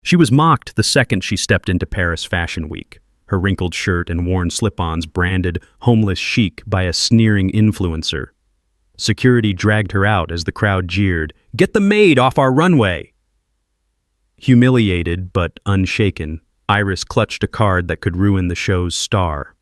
She was mocked the second she stepped into Paris Fashion Week, her wrinkled shirt and worn slip-ons branded homeless chic by a sneering influencer. Security dragged her out as the crowd jeered, "Get the maid off our runway!" Humiliated but unshaken, Iris clutched a card that could ruin the show's star.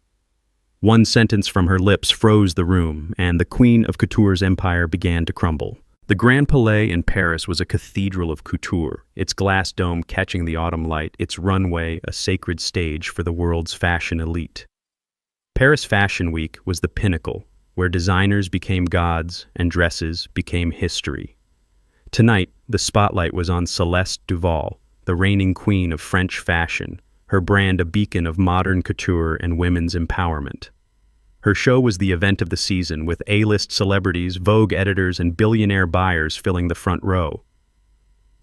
One sentence from her lips froze the room, and the Queen of Couture's empire began to crumble. The Grand Palais in Paris was a cathedral of couture, its glass dome catching the autumn light, its runway a sacred stage for the world's fashion elite. Paris Fashion Week was the pinnacle, where designers became gods and dresses became history. Tonight, the spotlight was on Celeste Duval, the reigning queen of French fashion, her brand a beacon of modern couture and women's empowerment. Her show was the event of the season, with A-list celebrities, Vogue editors, and billionaire buyers filling the front row.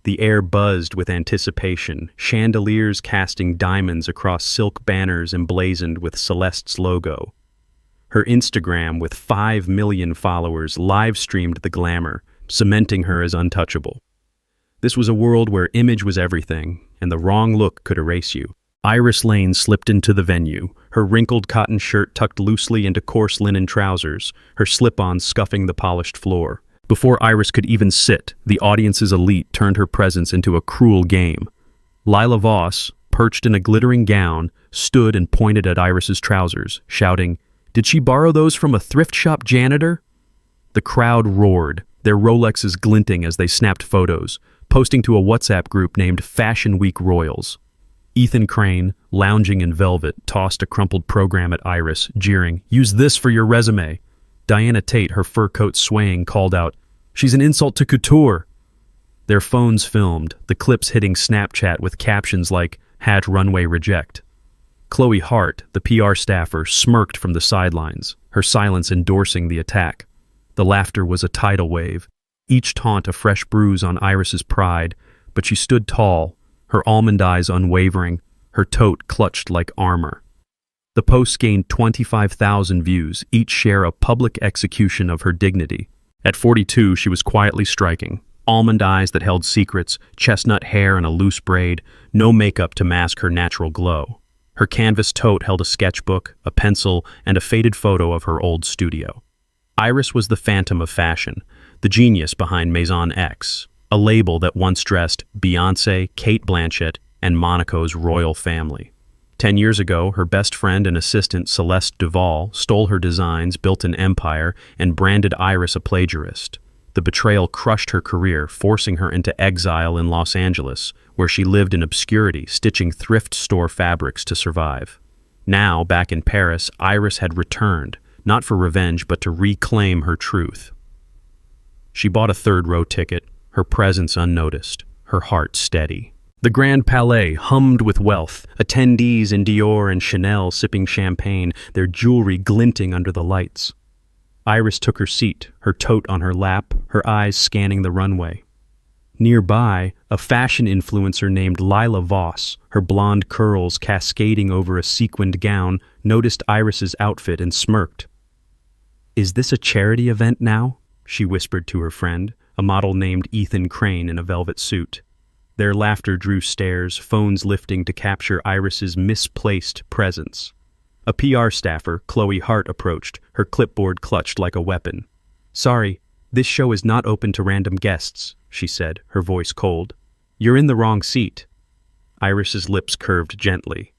The air buzzed with anticipation, chandeliers casting diamonds across silk banners emblazoned with Celeste's logo. Her Instagram, with 5 million followers, live-streamed the glamour, cementing her as untouchable. This was a world where image was everything, and the wrong look could erase you. Iris Lane slipped into the venue, her wrinkled cotton shirt tucked loosely into coarse linen trousers, her slip-ons scuffing the polished floor. Before Iris could even sit, the audience's elite turned her presence into a cruel game. Lila Voss, perched in a glittering gown, stood and pointed at Iris's trousers, shouting, "Did she borrow those from a thrift shop janitor?" The crowd roared, their Rolexes glinting as they snapped photos, posting to a WhatsApp group named Fashion Week Royals. Ethan Crane, lounging in velvet, tossed a crumpled program at Iris, jeering, "Use this for your resume." Diana Tate, her fur coat swaying, called out, "She's an insult to couture." Their phones filmed, the clips hitting Snapchat with captions like, #runway reject. Chloe Hart, the PR staffer, smirked from the sidelines, her silence endorsing the attack. The laughter was a tidal wave, each taunt a fresh bruise on Iris's pride, but she stood tall, her almond eyes unwavering, her tote clutched like armor. The posts gained 25,000 views, each share a public execution of her dignity. At 42, she was quietly striking. Almond eyes that held secrets, chestnut hair in a loose braid, no makeup to mask her natural glow. Her canvas tote held a sketchbook, a pencil, and a faded photo of her old studio. Iris was the phantom of fashion, the genius behind Maison X, a label that once dressed Beyoncé, Kate Blanchett, and Monaco's royal family. 10 years ago, her best friend and assistant Celeste Duval stole her designs, built an empire, and branded Iris a plagiarist. The betrayal crushed her career, forcing her into exile in Los Angeles, where she lived in obscurity, stitching thrift store fabrics to survive. Now, back in Paris, Iris had returned, not for revenge, but to reclaim her truth. She bought a third-row ticket, her presence unnoticed, her heart steady. The Grand Palais hummed with wealth, attendees in Dior and Chanel sipping champagne, their jewelry glinting under the lights. Iris took her seat, her tote on her lap, her eyes scanning the runway. Nearby, a fashion influencer named Lila Voss, her blonde curls cascading over a sequined gown, noticed Iris's outfit and smirked. "Is this a charity event now?" she whispered to her friend, a model named Ethan Crane in a velvet suit. Their laughter drew stares, phones lifting to capture Iris's misplaced presence. A PR staffer, Chloe Hart, approached, her clipboard clutched like a weapon. "Sorry, this show is not open to random guests," she said, her voice cold. "You're in the wrong seat." Iris's lips curved gently.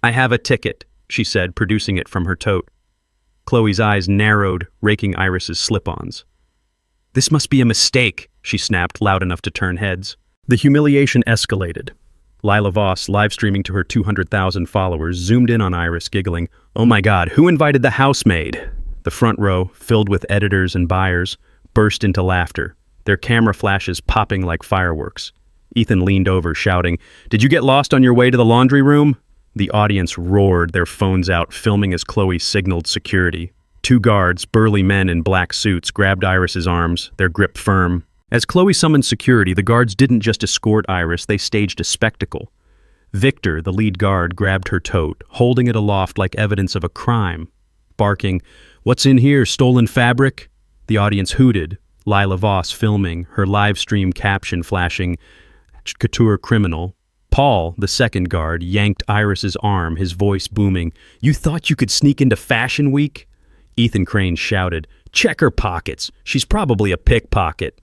"I have a ticket," she said, producing it from her tote. Chloe's eyes narrowed, raking Iris's slip-ons. "This must be a mistake," she snapped, loud enough to turn heads. The humiliation escalated. Lila Voss, live-streaming to her 200,000 followers, zoomed in on Iris, giggling, "Oh my God, who invited the housemaid?" The front row, filled with editors and buyers, burst into laughter, their camera flashes popping like fireworks. Ethan leaned over, shouting, "Did you get lost on your way to the laundry room?" The audience roared, their phones out, filming as Chloe signaled security. 2 guards, burly men in black suits, grabbed Iris's arms, their grip firm. As Chloe summoned security, the guards didn't just escort Iris, they staged a spectacle. Victor, the lead guard, grabbed her tote, holding it aloft like evidence of a crime. Barking, "What's in here, stolen fabric?" The audience hooted, Lila Voss filming, her live stream caption flashing, "Couture criminal." Paul, the second guard, yanked Iris's arm, his voice booming. "You thought you could sneak into Fashion Week?" Ethan Crane shouted, "Check her pockets. She's probably a pickpocket."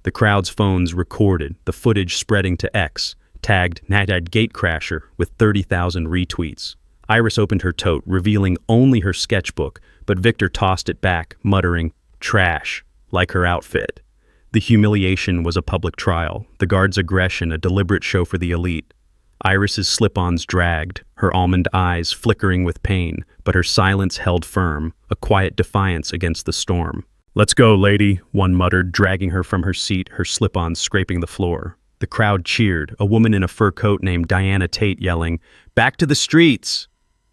The crowd's phones recorded, the footage spreading to X, tagged Nadad Gatecrasher with 30,000 retweets. Iris opened her tote, revealing only her sketchbook, but Victor tossed it back, muttering, "Trash," like her outfit. The humiliation was a public trial, the guard's aggression a deliberate show for the elite. Iris's slip-ons dragged, her almond eyes flickering with pain, but her silence held firm, a quiet defiance against the storm. "Let's go, lady," one muttered, dragging her from her seat, her slip-ons scraping the floor. The crowd cheered, a woman in a fur coat named Diana Tate yelling, "Back to the streets!"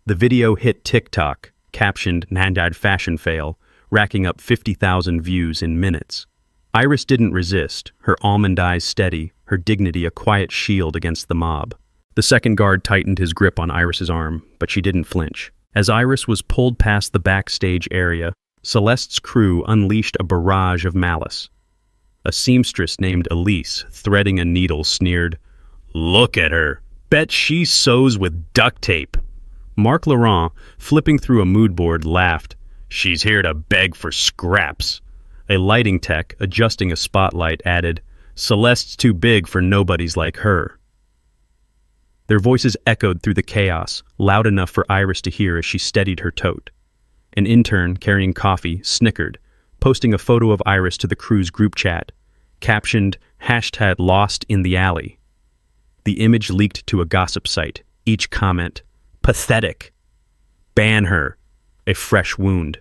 The video hit TikTok, captioned "Nandad Fashion Fail," racking up 50,000 views in minutes. Iris didn't resist, her almond eyes steady, her dignity a quiet shield against the mob. The second guard tightened his grip on Iris's arm, but she didn't flinch. As Iris was pulled past the backstage area, Celeste's crew unleashed a barrage of malice. A seamstress named Elise, threading a needle, sneered, "Look at her! Bet she sews with duct tape!" Marc Laurent, flipping through a mood board, laughed, "She's here to beg for scraps." A lighting tech, adjusting a spotlight, added, "Celeste's too big for nobodies like her." Their voices echoed through the chaos, loud enough for Iris to hear as she steadied her tote. An intern, carrying coffee, snickered, posting a photo of Iris to the crew's group chat, captioned, #LostInTheAlley. The image leaked to a gossip site, each comment, "Pathetic. Ban her." A fresh wound.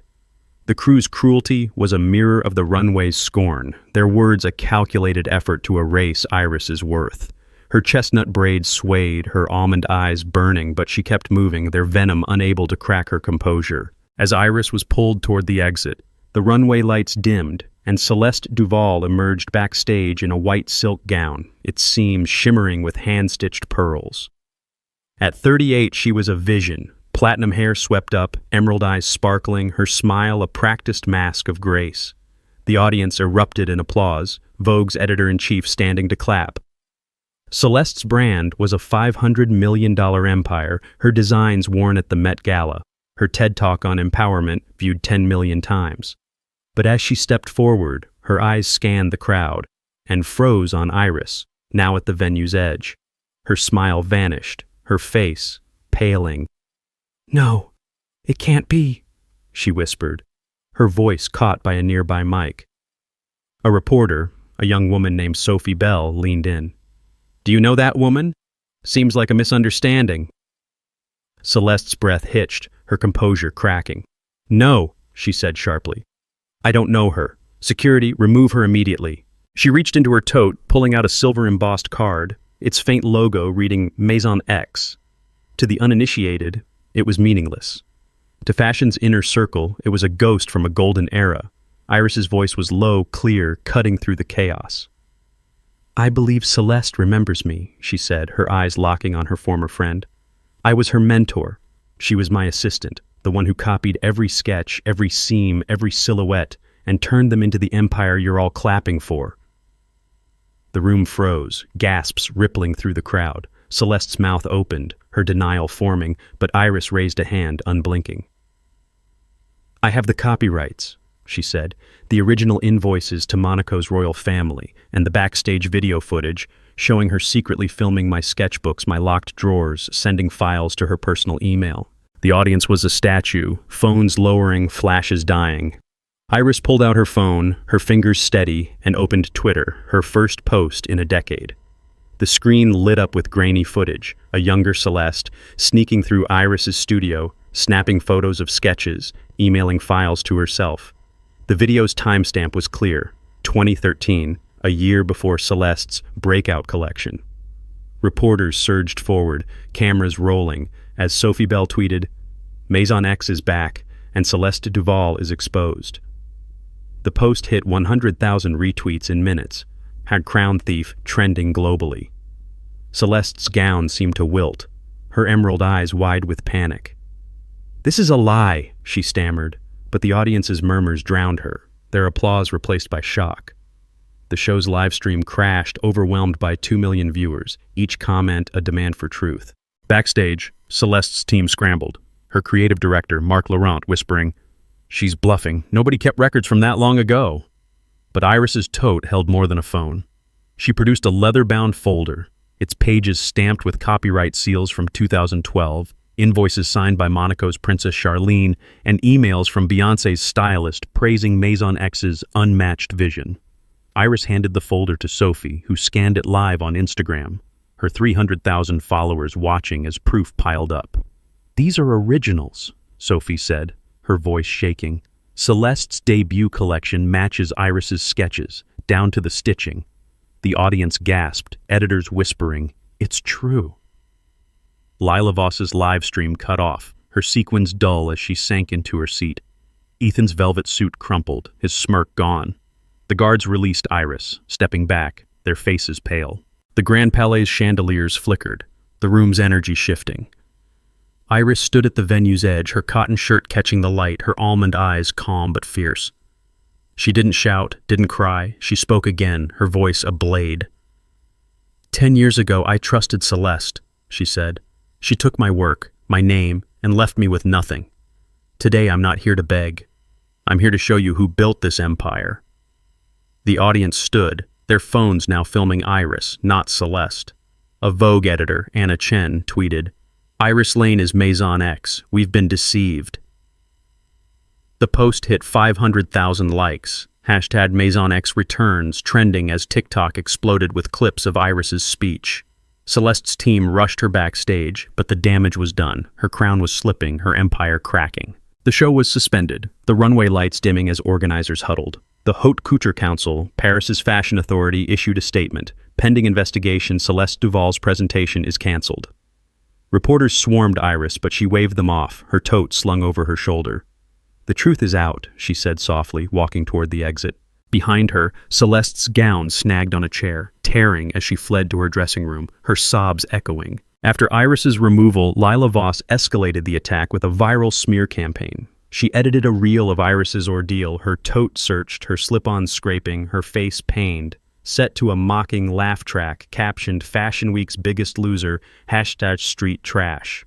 The crew's cruelty was a mirror of the runway's scorn, their words a calculated effort to erase Iris's worth. Her chestnut braids swayed, her almond eyes burning, but she kept moving, their venom unable to crack her composure. As Iris was pulled toward the exit, the runway lights dimmed, and Celeste Duval emerged backstage in a white silk gown, its seams shimmering with hand-stitched pearls. At 38, she was a vision. Platinum hair swept up, emerald eyes sparkling, her smile a practiced mask of grace. The audience erupted in applause, Vogue's editor-in-chief standing to clap. Celeste's brand was a $500 million empire, her designs worn at the Met Gala, her TED Talk on empowerment viewed 10 million times. But as she stepped forward, her eyes scanned the crowd and froze on Iris, now at the venue's edge. Her smile vanished, her face paling. "No, it can't be," she whispered, her voice caught by a nearby mic. A reporter, a young woman named Sophie Bell, leaned in. "Do you know that woman? Seems like a misunderstanding." Celeste's breath hitched, her composure cracking. "No," she said sharply. "I don't know her. Security, remove her immediately." She reached into her tote, pulling out a silver-embossed card, its faint logo reading Maison X. To the uninitiated, it was meaningless. To fashion's inner circle, it was a ghost from a golden era. Iris's voice was low, clear, cutting through the chaos. "I believe Celeste remembers me," she said, her eyes locking on her former friend. "I was her mentor. She was my assistant, the one who copied every sketch, every seam, every silhouette, and turned them into the empire you're all clapping for." The room froze, gasps rippling through the crowd. Celeste's mouth opened, her denial forming, but Iris raised a hand, unblinking. "I have the copyrights," she said, "the original invoices to Monaco's royal family, and the backstage video footage, showing her secretly filming my sketchbooks, my locked drawers, sending files to her personal email." The audience was a statue, phones lowering, flashes dying. Iris pulled out her phone, her fingers steady, and opened Twitter, her first post in a decade. The screen lit up with grainy footage, a younger Celeste, sneaking through Iris's studio, snapping photos of sketches, emailing files to herself. The video's timestamp was clear, 2013, a year before Celeste's breakout collection. Reporters surged forward, cameras rolling, as Sophie Bell tweeted, "Maison X is back, and Celeste Duval is exposed." The post hit 100,000 retweets in minutes, had Crown Thief trending globally. Celeste's gown seemed to wilt, her emerald eyes wide with panic. "This is a lie," she stammered, but the audience's murmurs drowned her, their applause replaced by shock. The show's live stream crashed, overwhelmed by 2 million viewers, each comment a demand for truth. Backstage, Celeste's team scrambled, her creative director, Marc Laurent, whispering, "She's bluffing. Nobody kept records from that long ago." But Iris's tote held more than a phone. She produced a leather-bound folder, its pages stamped with copyright seals from 2012, invoices signed by Monaco's Princess Charlene, and emails from Beyoncé's stylist praising Maison X's unmatched vision. Iris handed the folder to Sophie, who scanned it live on Instagram, her 300,000 followers watching as proof piled up. "These are originals," Sophie said, her voice shaking. "Celeste's debut collection matches Iris's sketches, down to the stitching." The audience gasped, editors whispering, "It's true." Lila Voss's live stream cut off, her sequins dull as she sank into her seat. Ethan's velvet suit crumpled, his smirk gone. The guards released Iris, stepping back, their faces pale. The Grand Palais's chandeliers flickered, the room's energy shifting. Iris stood at the venue's edge, her cotton shirt catching the light, her almond eyes calm but fierce. She didn't shout, didn't cry. She spoke again, her voice a blade. 10 years ago, I trusted Celeste, she said. She took my work, my name, and left me with nothing. Today, I'm not here to beg. I'm here to show you who built this empire. The audience stood, their phones now filming Iris, not Celeste. A Vogue editor, Anna Chen, tweeted, "Iris Lane is Maison X. We've been deceived." The post hit 500,000 likes. Hashtag Maison X returns, trending as TikTok exploded with clips of Iris's speech. Celeste's team rushed her backstage, but the damage was done. Her crown was slipping, her empire cracking. The show was suspended, the runway lights dimming as organizers huddled. The Haute Couture Council, Paris's fashion authority, issued a statement. Pending investigation, Celeste Duval's presentation is cancelled. Reporters swarmed Iris, but she waved them off, her tote slung over her shoulder. "The truth is out," she said softly, walking toward the exit. Behind her, Celeste's gown snagged on a chair, tearing as she fled to her dressing room, her sobs echoing. After Iris's removal, Lila Voss escalated the attack with a viral smear campaign. She edited a reel of Iris's ordeal, her tote searched, her slip-on scraping, her face pained, set to a mocking laugh track captioned "Fashion Week's Biggest Loser, #Street Trash."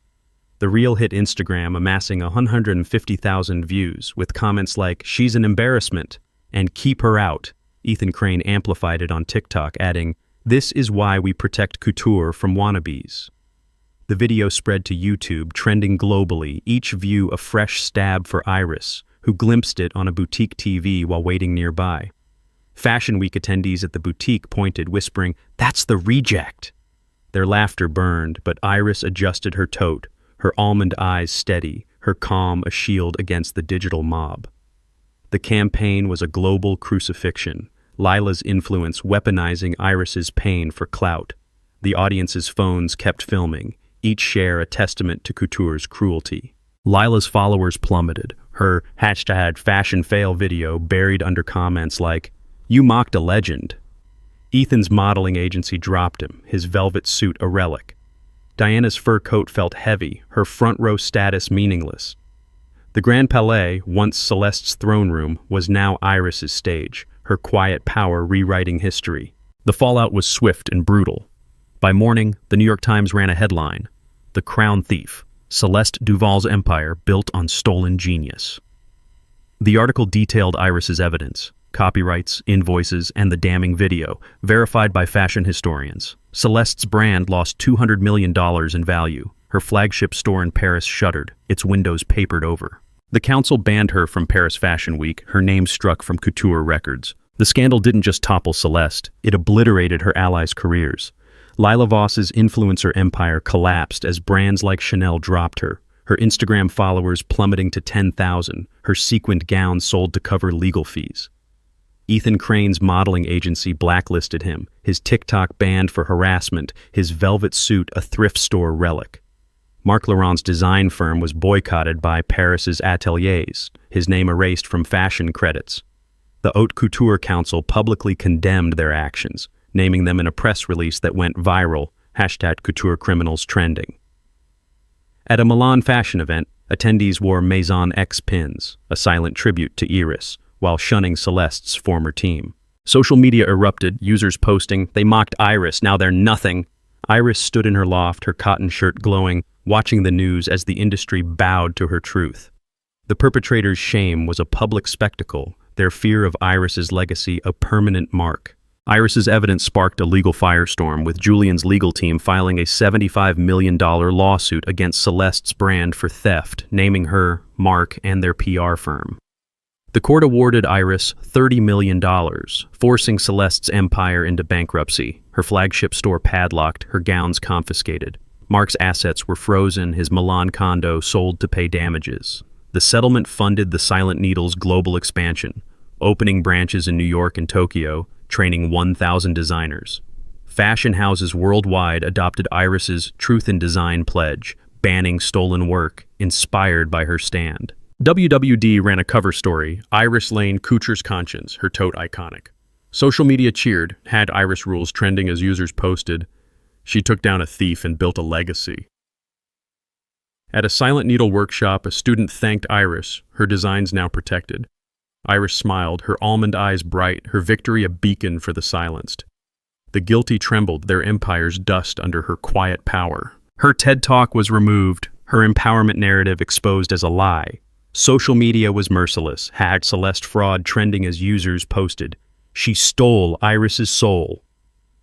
The reel hit Instagram, amassing 150,000 views, with comments like, "She's an embarrassment," and "Keep her out." Ethan Crane amplified it on TikTok, adding, "This is why we protect couture from wannabes." The video spread to YouTube, trending globally, each view a fresh stab for Iris, who glimpsed it on a boutique TV while waiting nearby. Fashion Week attendees at the boutique pointed, whispering, "That's the reject!" Their laughter burned, but Iris adjusted her tote, her almond eyes steady, her calm a shield against the digital mob. The campaign was a global crucifixion, Lila's influence weaponizing Iris's pain for clout. The audience's phones kept filming, each share a testament to couture's cruelty. Lila's followers plummeted, her #FashionFail video buried under comments like, "You mocked a legend." Ethan's modeling agency dropped him, his velvet suit a relic. Diana's fur coat felt heavy, her front row status meaningless. The Grand Palais, once Celeste's throne room, was now Iris's stage, her quiet power rewriting history. The fallout was swift and brutal. By morning, the New York Times ran a headline, "The Crown Thief, Celeste Duval's empire built on stolen genius." The article detailed Iris's evidence, copyrights, invoices, and the damning video, verified by fashion historians. Celeste's brand lost $200 million in value. Her flagship store in Paris shuttered, its windows papered over. The council banned her from Paris Fashion Week, her name struck from couture records. The scandal didn't just topple Celeste, it obliterated her allies' careers. Lila Voss's influencer empire collapsed as brands like Chanel dropped her, her Instagram followers plummeting to 10,000, her sequined gown sold to cover legal fees. Ethan Crane's modeling agency blacklisted him, his TikTok banned for harassment, his velvet suit a thrift store relic. Marc Laurent's design firm was boycotted by Paris's ateliers, his name erased from fashion credits. The Haute Couture Council publicly condemned their actions, naming them in a press release that went viral, #CoutureCriminals trending. At a Milan fashion event, attendees wore Maison X pins, a silent tribute to Iris, while shunning Celeste's former team. Social media erupted, users posting, "They mocked Iris, now they're nothing." Iris stood in her loft, her cotton shirt glowing, watching the news as the industry bowed to her truth. The perpetrators' shame was a public spectacle, their fear of Iris's legacy a permanent mark. Iris's evidence sparked a legal firestorm, with Julian's legal team filing a $75 million lawsuit against Celeste's brand for theft, naming her, Mark, and their PR firm. The court awarded Iris $30 million, forcing Celeste's empire into bankruptcy, her flagship store padlocked, her gowns confiscated. Mark's assets were frozen, his Milan condo sold to pay damages. The settlement funded the Silent Needle's global expansion, opening branches in New York and Tokyo, training 1,000 designers. Fashion houses worldwide adopted Iris's Truth in Design pledge, banning stolen work, inspired by her stand. WWD ran a cover story, Iris Lane Kuchar's Conscience, her tote iconic. Social media cheered, had Iris rules trending as users posted, "She took down a thief and built a legacy." At a Silent Needle workshop, a student thanked Iris, her designs now protected. Iris smiled, her almond eyes bright, her victory a beacon for the silenced. The guilty trembled, their empires dust under her quiet power. Her TED Talk was removed, her empowerment narrative exposed as a lie. Social media was merciless, had Celeste fraud trending as users posted, "She stole Iris's soul."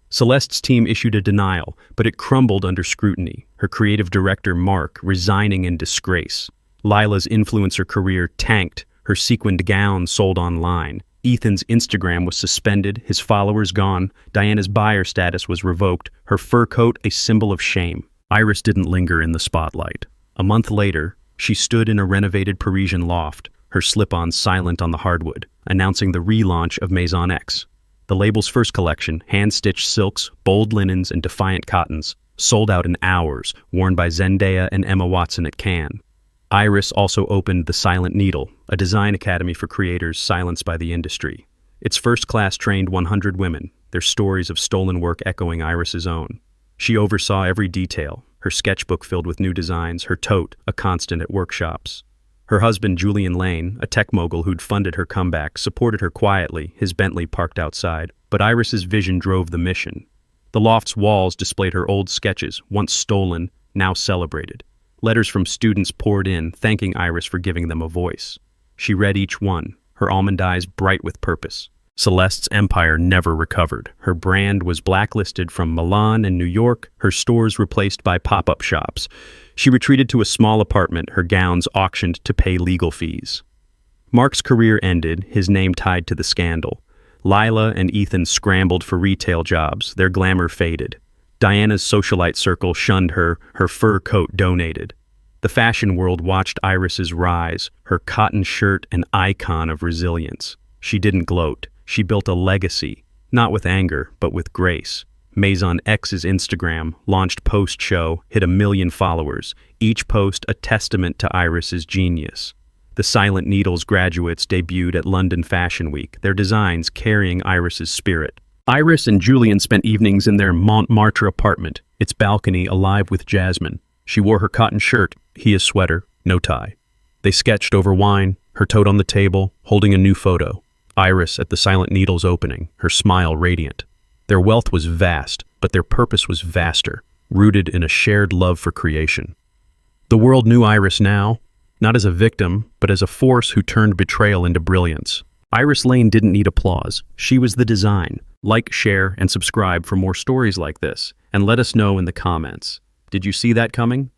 Celeste's team issued a denial, but it crumbled under scrutiny, her creative director Mark resigning in disgrace. Lila's influencer career tanked, her sequined gown sold online. Ethan's Instagram was suspended, his followers gone. Diana's buyer status was revoked, her fur coat a symbol of shame. Iris didn't linger in the spotlight. A month later, she stood in a renovated Parisian loft, her slip-on silent on the hardwood, announcing the relaunch of Maison X. The label's first collection, hand-stitched silks, bold linens, and defiant cottons, sold out in hours, worn by Zendaya and Emma Watson at Cannes. Iris also opened the Silent Needle, a design academy for creators silenced by the industry. Its first class trained 100 women, their stories of stolen work echoing Iris's own. She oversaw every detail, her sketchbook filled with new designs, her tote a constant at workshops. Her husband, Julian Lane, a tech mogul who'd funded her comeback, supported her quietly, his Bentley parked outside. But Iris's vision drove the mission. The loft's walls displayed her old sketches, once stolen, now celebrated. Letters from students poured in, thanking Iris for giving them a voice. She read each one, her almond eyes bright with purpose. Celeste's empire never recovered. Her brand was blacklisted from Milan and New York, her stores replaced by pop-up shops. She retreated to a small apartment, her gowns auctioned to pay legal fees. Mark's career ended, his name tied to the scandal. Lila and Ethan scrambled for retail jobs, their glamour faded. Diana's socialite circle shunned her, her fur coat donated. The fashion world watched Iris's rise, her cotton shirt an icon of resilience. She didn't gloat. She built a legacy, not with anger, but with grace. Maison X's Instagram, launched post-show, hit 1 million followers, each post a testament to Iris's genius. The Silent Needle's graduates debuted at London Fashion Week, their designs carrying Iris's spirit. Iris and Julian spent evenings in their Montmartre apartment, its balcony alive with jasmine. She wore her cotton shirt, he a sweater, no tie. They sketched over wine, her tote on the table, holding a new photo. Iris at the Silent Needle's opening, her smile radiant. Their wealth was vast, but their purpose was vaster, rooted in a shared love for creation. The world knew Iris now, not as a victim, but as a force who turned betrayal into brilliance. Iris Lane didn't need applause. She was the design. Like, share, and subscribe for more stories like this, and let us know in the comments. Did you see that coming?